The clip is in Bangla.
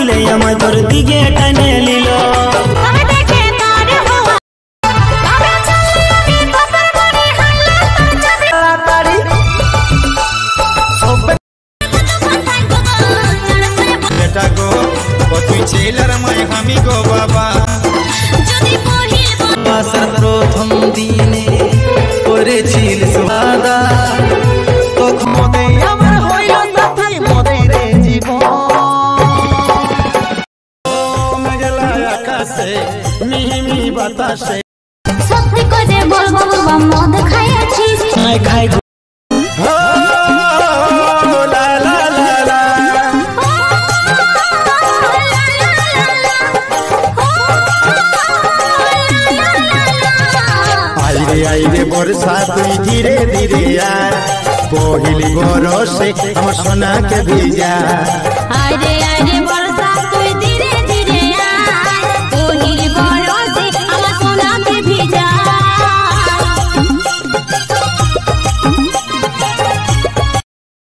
আসিলে আমার তোর দিকে টানে নিল প্রথম দিনে করেছিল সুবাদা তখন আমার হইল সাথী মনে রে জীবন মেঘলা আকাশে মিহিমি বাতাসে সত্যি করে বলবো বাবা মদ খাইয়াছিস নাই খাই आईरे बरसा तुई धीरे धीरे आ पहली बरसे हम सोना के भेजा आरे आरे